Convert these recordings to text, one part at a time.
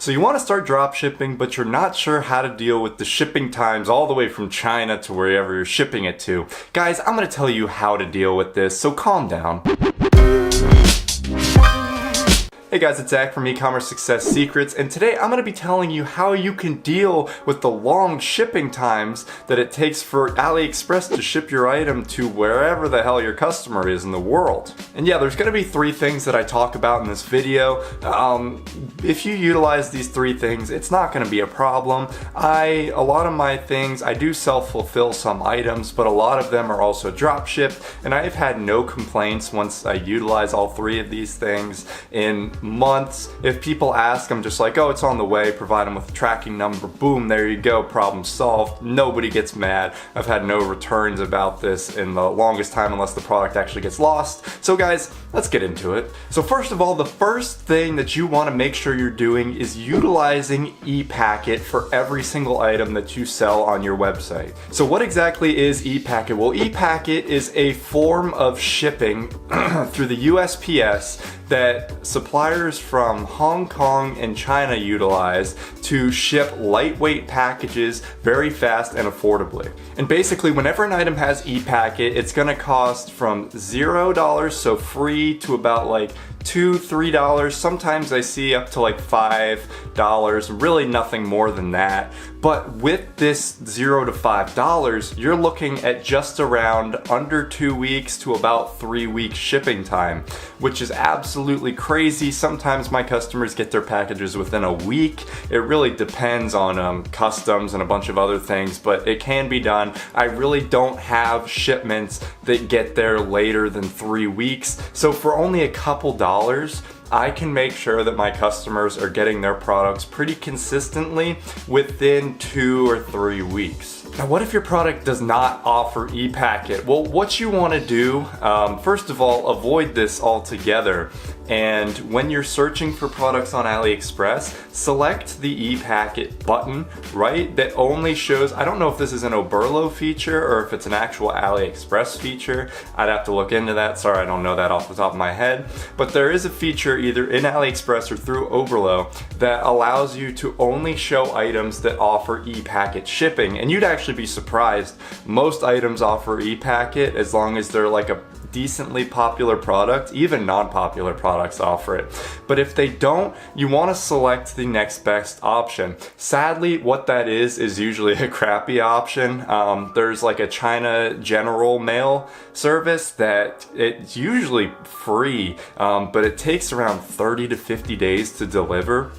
So you want to start dropshipping, but you're not sure how to deal with the shipping times all the way from China to wherever you're shipping it to. Guys, I'm going to tell you how to deal with this, so calm down. Hey guys, it's Zach from E-commerce Success Secrets, and today I'm going to be telling you how you can deal with the long shipping times that it takes for Aliexpress to ship your item to wherever the hell your customer is in the world. And yeah, there's going to be 3 things that I talk about in this video. If you utilize these 3 things, it's not going to be a problem. A lot of my things, I do self-fulfill some items, but a lot of them are also drop shipped, and I've had no complaints once I utilize all 3 of these things in months. If people ask, I'm just like, oh, it's on the way, provide them with a tracking number, boom, there you go, problem solved. Nobody gets mad. I've had no returns about this in the longest time unless the product actually gets lost. So guys, let's get into it. So first of all, the first thing that you want to make sure you're doing is utilizing ePacket for every single item that you sell on your website. So what exactly is ePacket? Well, ePacket is a form of shipping through the USPS that suppliers from Hong Kong and China utilize to ship lightweight packages very fast and affordably. And basically, whenever an item has ePacket, it's gonna cost from $0, so free, to about like $2, $3. Sometimes I see up to like $5, really nothing more than that. But with this $0 to $5, you're looking at just around under 2 weeks to about 3 weeks shipping time, which is absolutely crazy. Sometimes my customers get their packages within a week. It really depends on customs and a bunch of other things, but it can be done. I really don't have shipments that get there later than 3 weeks. So for only a couple dollars, I can make sure that my customers are getting their products pretty consistently within 2 or 3 weeks. Now, what if your product does not offer ePacket? Well, what you want to do, first of all, avoid this altogether. And when you're searching for products on AliExpress, select the ePacket button, right? That only shows, I don't know if this is an Oberlo feature or if it's an actual AliExpress feature. I'd have to look into that. Sorry, I don't know that off the top of my head. But there is a feature either in AliExpress or through Oberlo that allows you to only show items that offer ePacket shipping. And you'd actually be surprised. Most items offer ePacket as long as they're like a decently popular product. Even non-popular products offer it. But if they don't, you want to select the next best option. Sadly, what that is usually a crappy option. There's like a China General Mail service that it's usually free, but it takes around 30 to 50 days to deliver.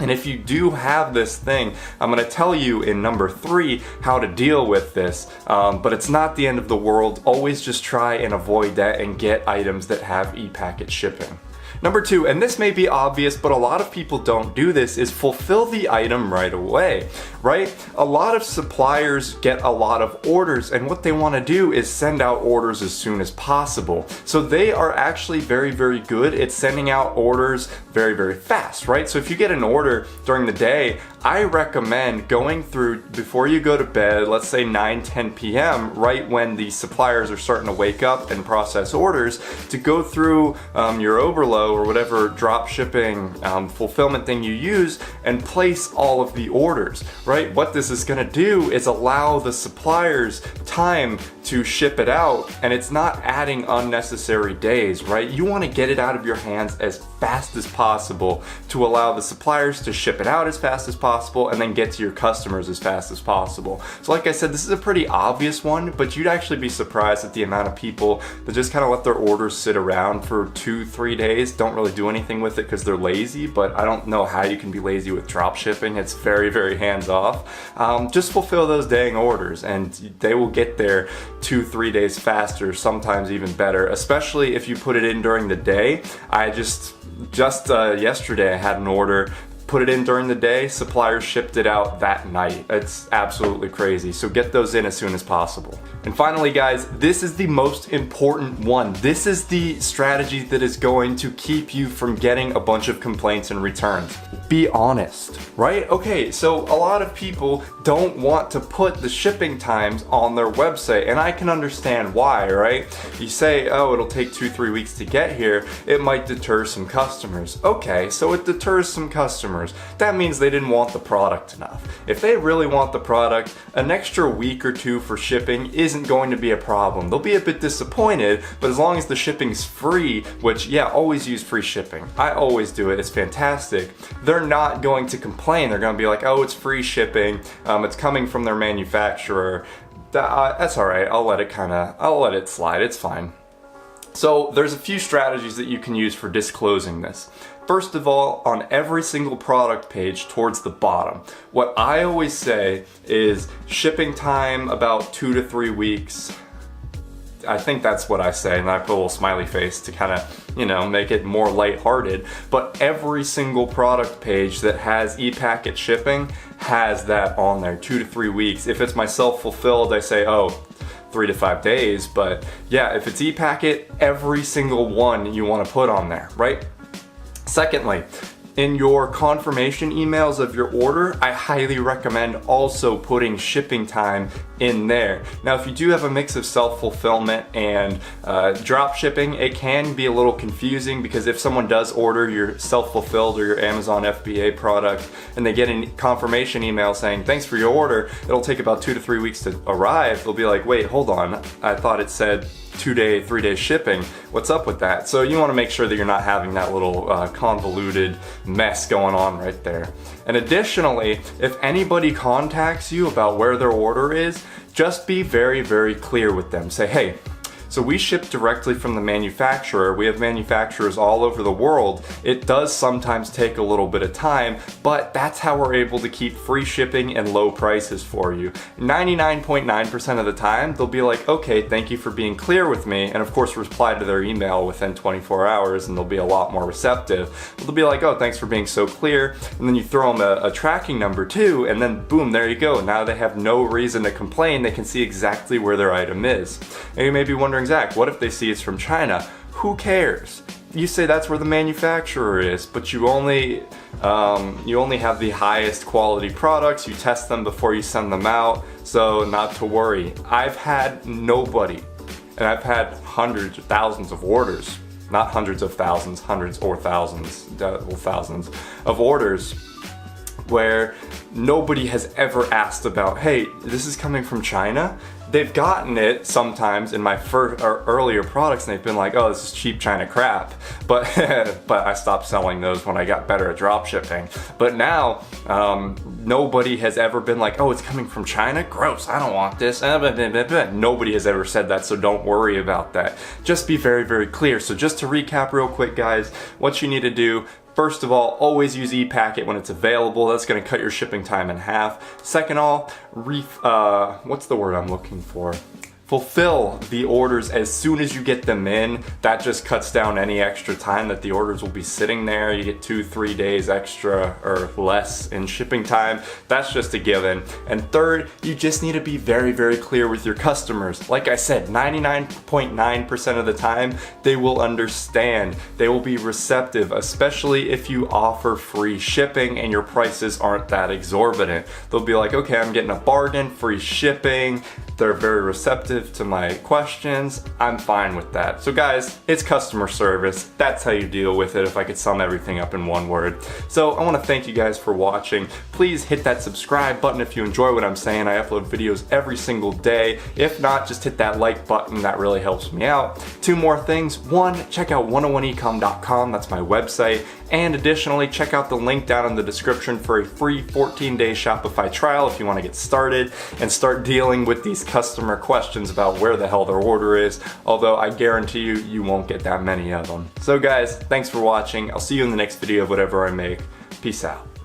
And if you do have this thing, I'm going to tell you in number 3 how to deal with this, but it's not the end of the world. Always just try and avoid that and get items that have ePacket shipping. Number 2, and this may be obvious, but a lot of people don't do this, is fulfill the item right away, right? A lot of suppliers get a lot of orders, and what they want to do is send out orders as soon as possible. So they are actually very, very good at sending out orders very, very fast, right? So if you get an order during the day, I recommend going through, before you go to bed, let's say 9, 10 p.m., right when the suppliers are starting to wake up and process orders, to go through your Oberlo or whatever drop shipping fulfillment thing you use and place all of the orders, right? What this is going to do is allow the suppliers time to ship it out, and it's not adding unnecessary days, right? You want to get it out of your hands as fast as possible to allow the suppliers to ship it out as fast as possible and then get to your customers as fast as possible. So like I said, this is a pretty obvious one, but you'd actually be surprised at the amount of people that just kind of let their orders sit around for 2-3 days, don't really do anything with it because they're lazy. But I don't know how you can be lazy with drop shipping. It's very, very hands off. Just fulfill those dang orders and they will get there 2-3 days faster, sometimes even better, especially if you put it in during the day. I just yesterday I had an order, put it in during the day, suppliers shipped it out that night. It's absolutely crazy. So get those in as soon as possible. And finally, guys, this is the most important one. This is the strategy that is going to keep you from getting a bunch of complaints and returns. Be honest, right? Okay, so a lot of people don't want to put the shipping times on their website, and I can understand why, right? You say, oh, it'll take 2-3 weeks to get here. It might deter some customers. Okay, so it deters some customers. customers, that means they didn't want the product enough. If they really want the product, an extra week or two for shipping isn't going to be a problem. They'll be a bit disappointed, but as long as the shipping's free, which yeah, always use free shipping. I always do it, it's fantastic. They're not going to complain. They're going to be like, oh, it's free shipping, it's coming from their manufacturer. That's alright, I'll let it slide, it's fine. So there's a few strategies that you can use for disclosing this. First of all, on every single product page towards the bottom, what I always say is shipping time about 2 to 3 weeks. I think that's what I say, and I put a little smiley face to kind of, make it more lighthearted. But every single product page that has e-packet shipping has that on there, 2 to 3 weeks. If it's my self-fulfilled, I say, 3 to 5 days, but yeah, if it's e-packet, every single one you want to put on there, right? Secondly, in your confirmation emails of your order, I highly recommend also putting shipping time in there. Now, if you do have a mix of self-fulfillment and drop shipping, it can be a little confusing because if someone does order your self-fulfilled or your Amazon FBA product and they get a confirmation email saying, thanks for your order, it'll take about 2 to 3 weeks to arrive. They'll be like, wait, hold on, I thought it said 2-day, 3-day shipping. What's up with that? So you want to make sure that you're not having that little convoluted mess going on right there. And additionally, if anybody contacts you about where their order is, just be very, very clear with them. Say, hey, so we ship directly from the manufacturer. We have manufacturers all over the world. It does sometimes take a little bit of time, but that's how we're able to keep free shipping and low prices for you. 99.9% of the time, they'll be like, okay, thank you for being clear with me. And of course, reply to their email within 24 hours and they'll be a lot more receptive. They'll be like, oh, thanks for being so clear. And then you throw them a tracking number too, and then boom, there you go. Now they have no reason to complain. They can see exactly where their item is. And you may be wondering, Zach, what if they see it's from China? Who cares? You say that's where the manufacturer is, but you only have the highest quality products. You test them before you send them out, so not to worry. I've had nobody, and I've had hundreds of thousands of orders, not hundreds of thousands, hundreds or thousands, thousands of orders where nobody has ever asked about, hey, this is coming from China? They've gotten it sometimes in my earlier products and they've been like, oh, this is cheap China crap. But but I stopped selling those when I got better at drop shipping. But now, nobody has ever been like, oh, it's coming from China? Gross, I don't want this. Nobody has ever said that, so don't worry about that. Just be very, very clear. So just to recap real quick, guys, what you need to do, first of all, always use e-packet when it's available. That's going to cut your shipping time in half. Second of all, what's the word I'm looking for? Fulfill the orders as soon as you get them in. That just cuts down any extra time that the orders will be sitting there. You get 2-3 days extra or less in shipping time. That's just a given. And third, you just need to be very, very clear with your customers. Like I said, 99.9% of the time, they will understand. They will be receptive, especially if you offer free shipping and your prices aren't that exorbitant. They'll be like, okay, I'm getting a bargain, free shipping. They're very receptive to my questions. I'm fine with that. So guys, it's customer service. That's how you deal with it, if I could sum everything up in one word. So I want to thank you guys for watching. Please hit that subscribe button if you enjoy what I'm saying. I upload videos every single day. If not, just hit that like button. That really helps me out. 2 more things. 1, check out 101ecom.com. That's my website. And additionally, check out the link down in the description for a free 14-day Shopify trial if you want to get started and start dealing with these customer questions about where the hell their order is, although I guarantee you, you won't get that many of them. So guys, thanks for watching. I'll see you in the next video of whatever I make. Peace out.